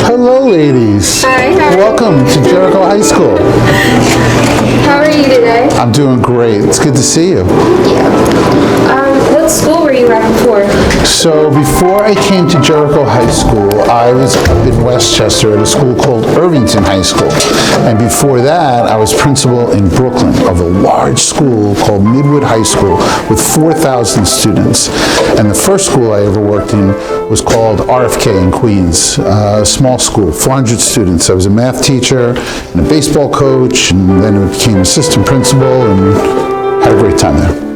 Hello, ladies. Hi. Welcome to Jericho High School. How are you today? I'm doing great. It's good to see you. What school were you at before? So before I came to Jericho High School, I was up in Westchester at a school called Irvington High School. And before that, I was principal in Brooklyn of a large school called Midwood High School with 4,000 students. And the first school I ever worked in was called RFK in Queens, a small school, 400 students. I was a math teacher and a baseball coach, and then I became assistant principal and had a great time there.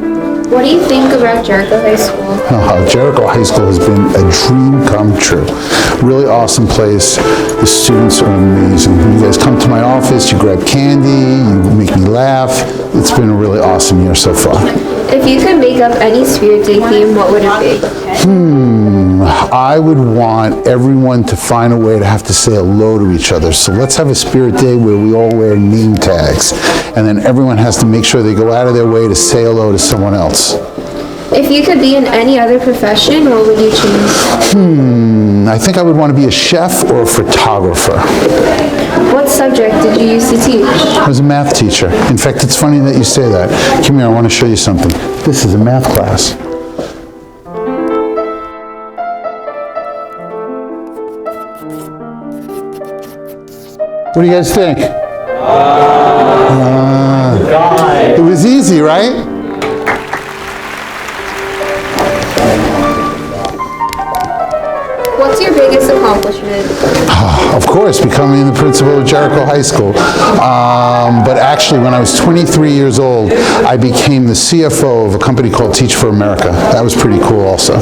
What do you think about Jericho High School? Jericho High School has been a dream come true. Really awesome place. The students are amazing. You guys come to my office, you grab candy, you make me laugh. It's been a really awesome year so far. If you could make up any Spirit Day theme, what would it be? I would want everyone to find a way to have to say hello to each other. So let's have a Spirit Day where we all wear name tags. And then everyone has to make sure they go out of their way to say hello to someone else. If you could be in any other profession, what would you choose? I think I would want to be a chef or a photographer. What subject did you used to teach? I was a math teacher. In fact, it's funny that you say that. Come here, I want to show you something. This is a math class. What do you guys think? It was easy, right? What's your biggest accomplishment? Of course, becoming the principal of Jericho High School. But actually, when I was 23 years old, I became the CFO of a company called Teach for America. That was pretty cool also.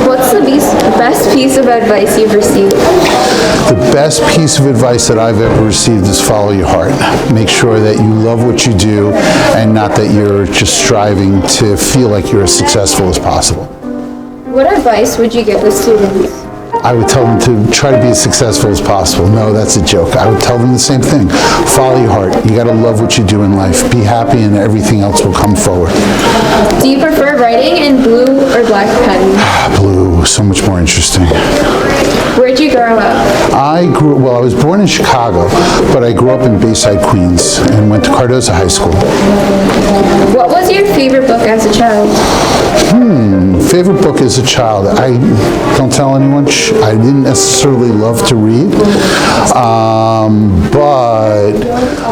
What's the best piece of advice you've received? The best piece of advice that I've ever received is follow your heart. Make sure that you love what you do and not that you're just striving to feel like you're as successful as possible. What advice would you give the students? I would tell them to try to be as successful as possible. No, that's a joke. I would tell them the same thing. Follow your heart. You got to love what you do in life. Be happy and everything else will come forward. Do you prefer writing in blue or black pen? Blue, so much more interesting. Where'd you grow up? I was born in Chicago, but I grew up in Bayside, Queens, and went to Cardozo High School. What was your favorite book as a child? Favorite book as a child? I don't tell anyone. I didn't necessarily love to read, but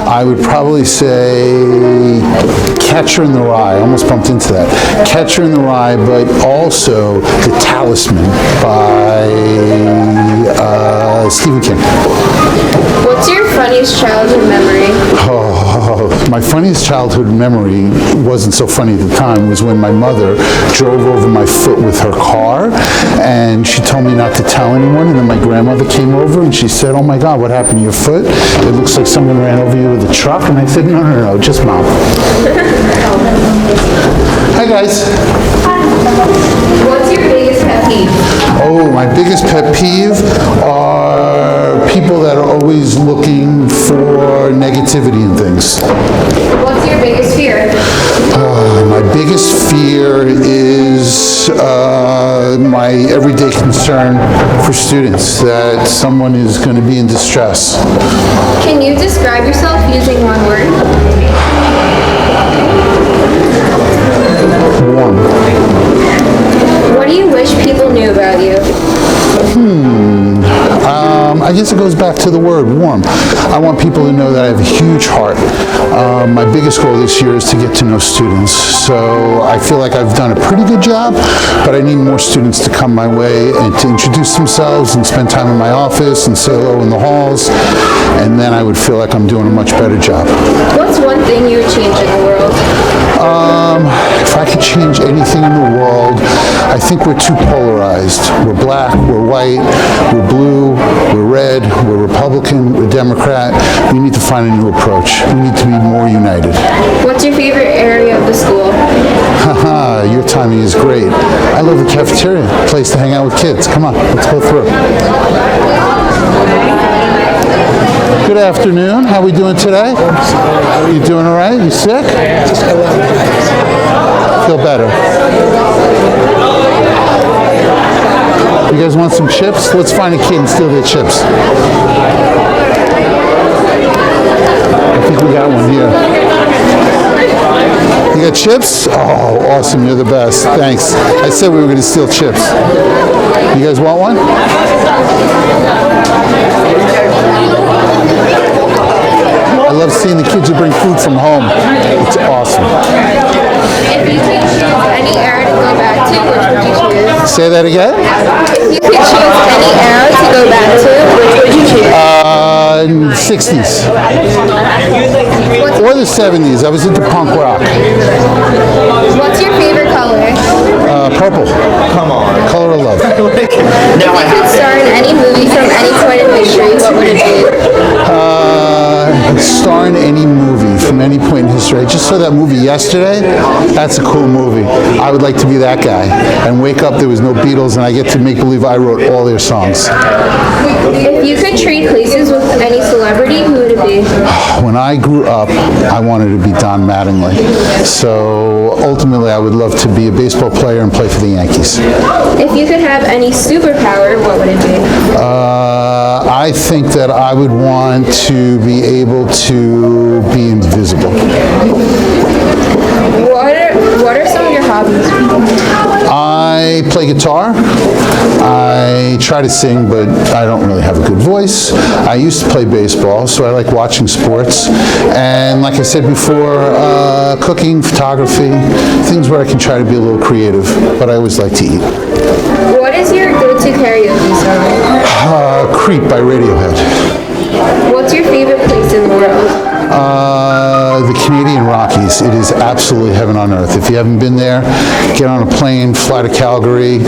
I would probably say Catcher in the Rye. I almost bumped into that. Catcher in the Rye, but also The Talisman by Stephen King. What's your funniest childhood memory? My funniest childhood memory wasn't so funny at the time, was when my mother drove over my foot with her car, and she told me not to tell anyone, and then my grandmother came over and she said, "Oh my God, what happened to your foot? It looks like someone ran over you with a truck." And I said, No, just Mom. Hi guys. What's your biggest pet peeve? Oh, my biggest pet peeve are people that are always looking for negativity in things. What's your biggest fear? My biggest fear is my everyday concern for students, that someone is going to be in distress. Can you describe yourself using one word? Warm. What do you wish people knew about you? I guess it goes back to the word warm. I want people to know that I have a huge heart. My biggest goal this year is to get to know students. So I feel like I've done a pretty good job, but I need more students to come my way and to introduce themselves and spend time in my office and say hello in the halls, and then I would feel like I'm doing a much better job. What's one thing you would change in the world? If I could change anything in the world, I think we're too polarized. We're black, we're white, we're blue, we're red, we're Republican, we're Democrat. We need to find a new approach. We need to be more united. What's your favorite area of the school? Haha, your timing is great. I love the cafeteria, place to hang out with kids. Come on, let's go through. Good afternoon. How we doing today? You doing all right? You sick? Feel better. You guys want some chips? Let's find a kid and steal their chips. I think we got one here. You got chips? Oh, awesome. You're the best. Thanks. I said we were going to steal chips. You guys want one? I love seeing the kids who bring food from home. It's awesome. If you could choose any era to go back to, which would you choose? Say that again? If you could choose any era to go back to, which would you choose? 60s. Or the 70s. I was into punk rock. What's your favorite color? Purple. Come on. Color of love. If you could star in any movie from any point in history, what would it be? Star in any movie from any point in history. I just saw that movie yesterday. That's a cool movie. I would like to be that guy. And wake up, there was no Beatles, and I get to make believe I wrote all their songs. If you could trade places with any celebrity, who would it be? When I grew up, I wanted to be Don Mattingly. So ultimately, I would love to be a baseball player and play for the Yankees. If you could have any superpower, what would it be? I think that I would want to be able to be invisible. What are some of your hobbies? I play guitar. I try to sing, but I don't really have a good voice. I used to play baseball, so I like watching sports. And like I said before, cooking, photography, things where I can try to be a little creative, but I always like to eat. What is your go-to karaoke song? Creep by Radiohead. What's your favorite place in the world? The Canadian Rockies. It is absolutely heaven on earth. If you haven't been there, get on a plane, fly to Calgary,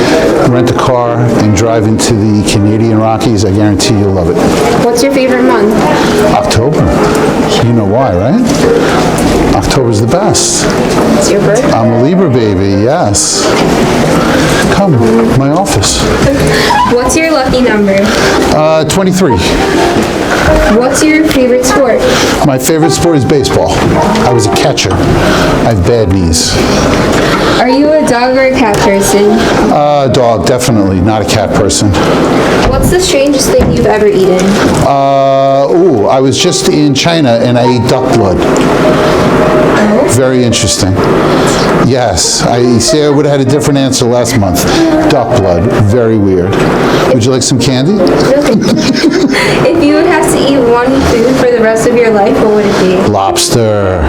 rent a car, and drive into the Canadian Rockies. I guarantee you'll love it. What's your favorite month? October. You know why, right? October's the best. It's your birthday. I'm a Libra baby, yes. Come, my office. What's your lucky number? 23. What's your favorite sport? My favorite sport is baseball. I was a catcher. I have bad knees. Are you a dog or a cat person? Dog, definitely, not a cat person. What's the strangest thing you've ever eaten? I was just in China and I ate duck blood. Very interesting. Yes, I would have had a different answer last month. Duck blood, very weird. Would you like some candy? If you would have to eat one food for the rest of your life, what would it be? Lobster,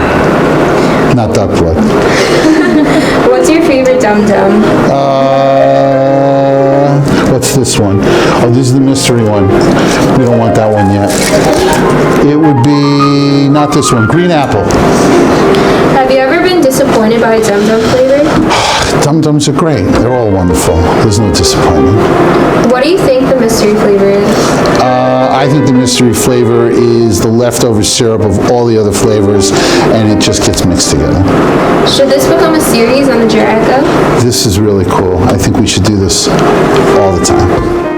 not duck blood. What's your favorite dum-dum? What's this one? Oh, this is the mystery one. We don't want that one yet. It would be, not this one, green apple. Have you ever been disappointed by a dum-dum flavor? Dum-dums are great. They're all wonderful. There's no disappointment. What do you think the mystery flavor is? I think the mystery flavor is the leftover syrup of all the other flavors, and it just gets mixed together. Should this become a series on the JerEcho? This is really cool. I think we should do this all the time.